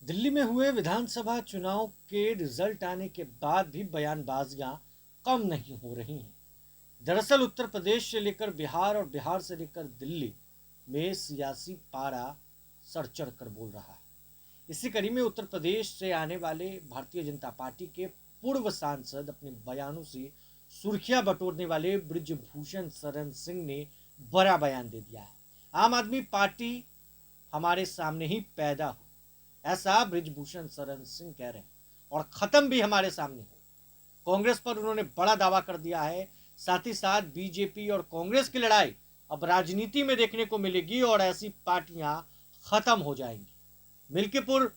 दिल्ली में हुए विधानसभा चुनाव के रिजल्ट आने के बाद भी बयानबाजियां कम नहीं हो रही हैं। दरअसल उत्तर प्रदेश से लेकर बिहार और बिहार से लेकर दिल्ली में सियासी पारा सर चढ़ कर बोल रहा है। इसी कड़ी में उत्तर प्रदेश से आने वाले भारतीय जनता पार्टी के पूर्व सांसद अपने बयानों से सुर्खियां बटोरने वाले ब्रिजभूषण शरण सिंह ने बड़ा बयान दे दिया है। आम आदमी पार्टी हमारे सामने ही पैदा हो, ऐसा ब्रिजभूषण शरण सिंह कह रहे हैं, और खत्म भी हमारे सामने हो। कांग्रेस पर उन्होंने बड़ा दावा कर दिया है। साथ ही साथ बीजेपी और कांग्रेस की लड़ाई अब राजनीति में देखने को मिलेगी और ऐसी पार्टियां खत्म हो जाएंगी। मिल्कीपुर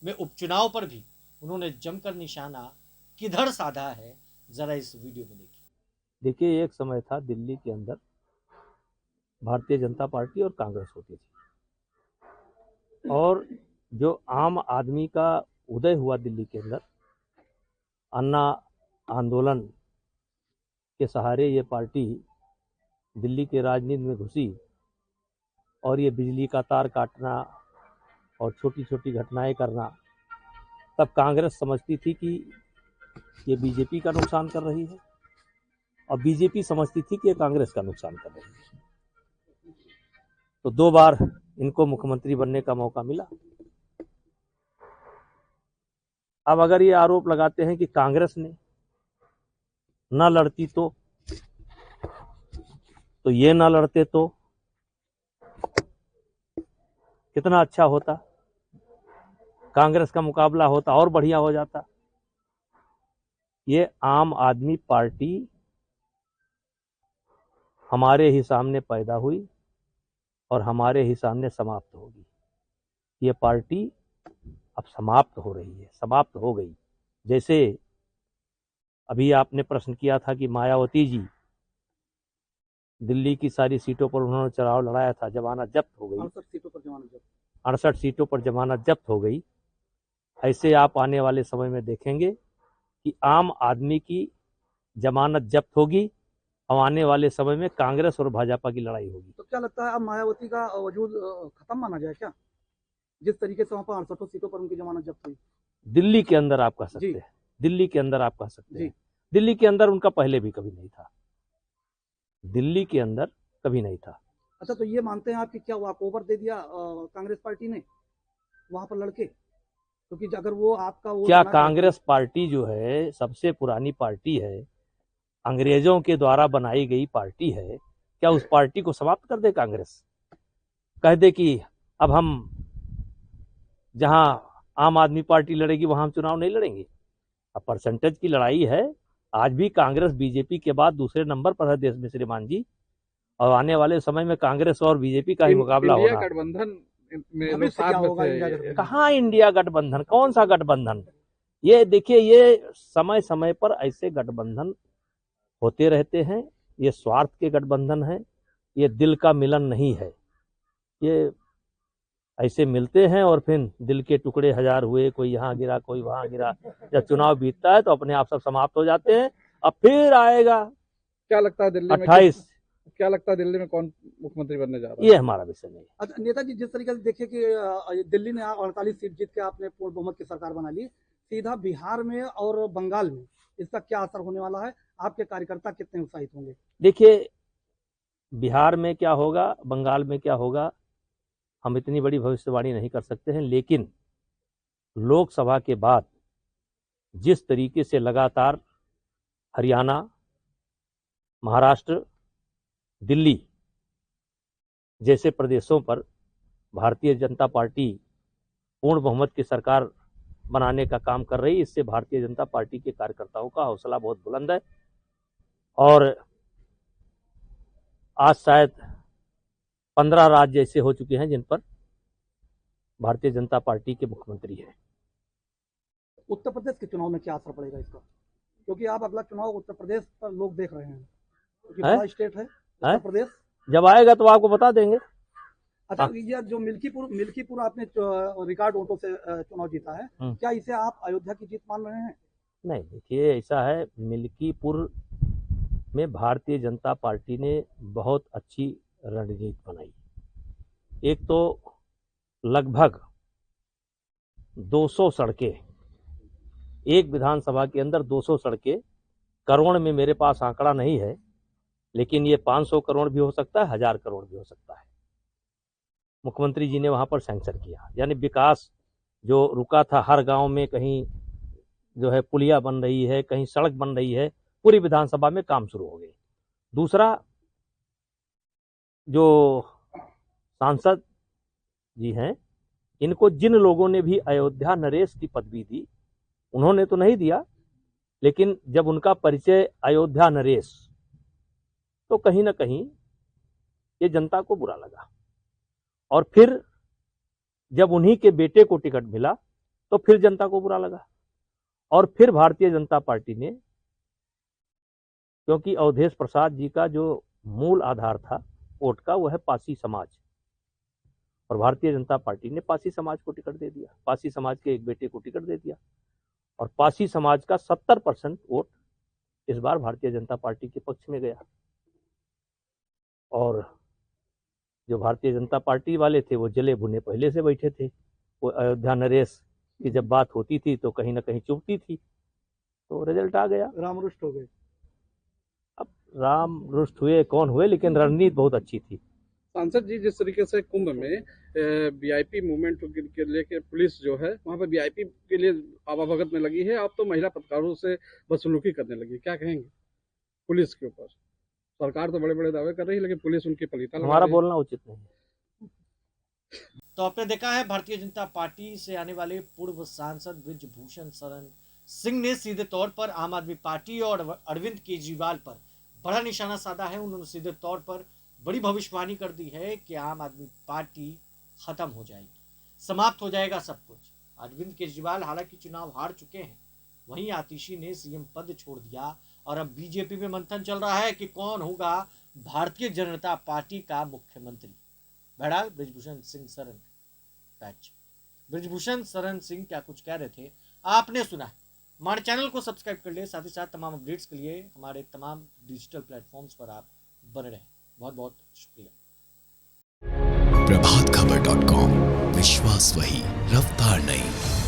में उपचुनाव पर भी उन्होंने जमकर निशाना किधर साधा है, जरा इस वीडियो में देखिए। देखिए, एक समय था दिल्ली के अंदर भारतीय जनता पार्टी और कांग्रेस होती थी, और जो आम आदमी का उदय हुआ दिल्ली के अंदर, अन्ना आंदोलन के सहारे ये पार्टी दिल्ली के राजनीति में घुसी और ये बिजली का तार काटना और छोटी छोटी घटनाएं करना, तब कांग्रेस समझती थी कि ये बीजेपी का नुकसान कर रही है और बीजेपी समझती थी कि ये कांग्रेस का नुकसान कर रही है। तो 2 बार इनको मुख्यमंत्री बनने का मौका मिला। अब अगर ये आरोप लगाते हैं कि कांग्रेस ने न लड़ती तो ये न लड़ते तो कितना अच्छा होता, कांग्रेस का मुकाबला होता और बढ़िया हो जाता। ये आम आदमी पार्टी हमारे ही सामने पैदा हुई और हमारे ही सामने समाप्त होगी। ये पार्टी अब समाप्त हो रही है, समाप्त हो गई। जैसे अभी आपने प्रश्न किया था कि मायावती जी दिल्ली की सारी सीटों पर उन्होंने चुनाव लड़ाया था, जमानत जब्त हो गई, 68 सीटों पर जमानत जब्त हो गई। ऐसे आप आने वाले समय में देखेंगे कि आम आदमी की जमानत जब्त होगी और आने वाले समय में कांग्रेस और भाजपा की लड़ाई होगी। तो क्या लगता है अब मायावती का वजूद खत्म माना जाए क्या, जिस तरीके से वहाँ पर 68 सीटों पर उनकी जमानत जब्त हुई? दिल्ली के अंदर आप कह सकते हैं, दिल्ली के अंदर आप कह सकते हैं। दिल्ली के अंदर उनका पहले भी कभी नहीं था, दिल्ली के अंदर कभी नहीं था। अच्छा, तो ये मानते हैं आप कि क्या वॉक ओवर दे दिया कांग्रेस पार्टी ने वहां पर लड़के? क्योंकि अगर वो आपका वो क्या कांग्रेस पार्टी जो है सबसे पुरानी पार्टी है, अंग्रेजों के द्वारा बनाई गई पार्टी है, क्या उस पार्टी को समाप्त कर दे कांग्रेस? कह दे कि अब हम जहां आम आदमी पार्टी लड़ेगी वहां हम चुनाव नहीं लड़ेंगे? अब परसेंटेज की लड़ाई है। आज भी कांग्रेस बीजेपी के बाद दूसरे नंबर पर है देश में श्रीमान जी, और आने वाले समय में कांग्रेस और बीजेपी का ही मुकाबला होना। गठबंधन में लोग साथ में थे। कहाँ इंडिया गठबंधन, कौन सा गठबंधन? ये देखिए, ये समय समय पर ऐसे गठबंधन होते रहते हैं। ये स्वार्थ के गठबंधन है, ये दिल का मिलन नहीं है। ये ऐसे मिलते हैं और फिर दिल के टुकड़े हजार हुए, कोई यहाँ गिरा कोई वहां गिरा। जब चुनाव बीतता है तो अपने आप सब समाप्त हो जाते हैं। अब फिर आएगा क्या लगता है दिल्ली 28। क्या लगता है दिल्ली में कौन मुख्यमंत्री बनने जा रहा है? ये हमारा विषय नहीं। अच्छा नेताजी, जिस तरीके से देखिए कि दिल्ली ने 48 सीट जीत के आपने पूर्ण बहुमत की सरकार बना ली, सीधा बिहार में और बंगाल में इसका क्या असर होने वाला है? आपके कार्यकर्ता कितने उत्साहित होंगे? देखिए, बिहार में क्या होगा, बंगाल में क्या होगा, हम इतनी बड़ी भविष्यवाणी नहीं कर सकते हैं। लेकिन लोकसभा के बाद जिस तरीके से लगातार हरियाणा, महाराष्ट्र, दिल्ली जैसे प्रदेशों पर भारतीय जनता पार्टी पूर्ण बहुमत की सरकार बनाने का काम कर रही है, इससे भारतीय जनता पार्टी के कार्यकर्ताओं का हौसला बहुत बुलंद है। और आज शायद 15 राज्य ऐसे हो चुके हैं जिन पर भारतीय जनता पार्टी के मुख्यमंत्री है। उत्तर प्रदेश के चुनाव में क्या असर पड़ेगा इसका? क्योंकि आप अगला चुनाव उत्तर प्रदेश पर लोग देख रहे हैं, क्योंकि बड़ा स्टेट है उत्तर प्रदेश। जब आएगा तो आपको बता देंगे। अच्छा, ये जो मिल्कीपुर आपने रिकॉर्ड वोटों से चुनाव जीता है, क्या इसे आप अयोध्या की जीत मान रहे हैं? नहीं, देखिए ऐसा है, मिल्कीपुर में भारतीय जनता पार्टी ने बहुत अच्छी रणनीति बनाई। एक तो लगभग 200 सड़कें, एक विधानसभा के अंदर 200 सड़कें, करोड़ में मेरे पास आंकड़ा नहीं है, लेकिन ये 500 करोड़ भी हो सकता है, 1000 करोड़ भी हो सकता है। मुख्यमंत्री जी ने वहां पर सैंक्शन किया, यानी विकास जो रुका था, हर गांव में कहीं जो है पुलिया बन रही है, कहीं सड़क बन रही है, पूरी विधानसभा में काम शुरू हो गए। दूसरा, जो सांसद जी हैं, इनको जिन लोगों ने भी अयोध्या नरेश की पदवी दी, उन्होंने तो नहीं दिया, लेकिन जब उनका परिचय अयोध्या नरेश, तो कहीं ना कहीं ये जनता को बुरा लगा। और फिर जब उन्हीं के बेटे को टिकट मिला तो फिर जनता को बुरा लगा। और फिर भारतीय जनता पार्टी ने, क्योंकि अवधेश प्रसाद जी का जो मूल आधार था वोट का, वह है पासी समाज, और भारतीय जनता पार्टी ने पासी समाज को टिकट दे दिया, पासी समाज के एक बेटे को टिकट दे दिया, और पासी समाज का 70% वोट इस बार भारतीय जनता पार्टी के पक्ष में गया। और जो भारतीय जनता पार्टी वाले थे वो जले भुने पहले से बैठे थे। वो अयोध्या नरेश की जब बात होती थी तो कहीं ना कहीं चुभती थी, तो रिजल्ट आ गया, राम रुष्ट हो गए। अब राम रुष्ट हुए कौन हुए, लेकिन रणनीति बहुत अच्छी थी। सांसद जी, जिस तरीके से कुंभ में वीआईपी मूवमेंट के लेके पुलिस जो है वहां पर वीआईपी के लिए आवाभगत में लगी है, अब तो महिला पत्रकारों से बदसलूकी करने लगी, क्या कहेंगे पुलिस के ऊपर? सरकार तो बड़े बड़े दावे कर रही है, लेकिन पुलिस उनकी पलीता लगा हमारा रही है। बोलना उचित नहीं है। तो आपने देखा है, भारतीय जनता पार्टी से आने वाले पूर्व सांसद ब्रिजभूषण शरण सिंह ने सीधे तौर पर आम आदमी पार्टी और अरविंद केजरीवाल पर बड़ा निशाना साधा है। उन्होंने सीधे तौर पर बड़ी भविष्यवाणी कर दी है कि आम आदमी पार्टी खत्म हो जाएगी, समाप्त हो जाएगा सब कुछ। अरविंद केजरीवाल हालांकि चुनाव हार चुके हैं, वहीं आतिशी ने सीएम पद छोड़ दिया, और अब बीजेपी में मंथन चल रहा है कि कौन होगा भारतीय जनता पार्टी का मुख्यमंत्री। बहरहाल ब्रिजभूषण सिंह शरण पैच, ब्रिजभूषण शरण सिंह क्या कुछ कह रहे थे आपने सुना है। हमारे चैनल को सब्सक्राइब कर ले, साथ ही साथ तमाम अपडेट्स के लिए हमारे तमाम डिजिटल प्लेटफॉर्म्स पर आप बने रहें। बहुत बहुत शुक्रिया। प्रभातखबर.com, विश्वास वही, रफ्तार नहीं।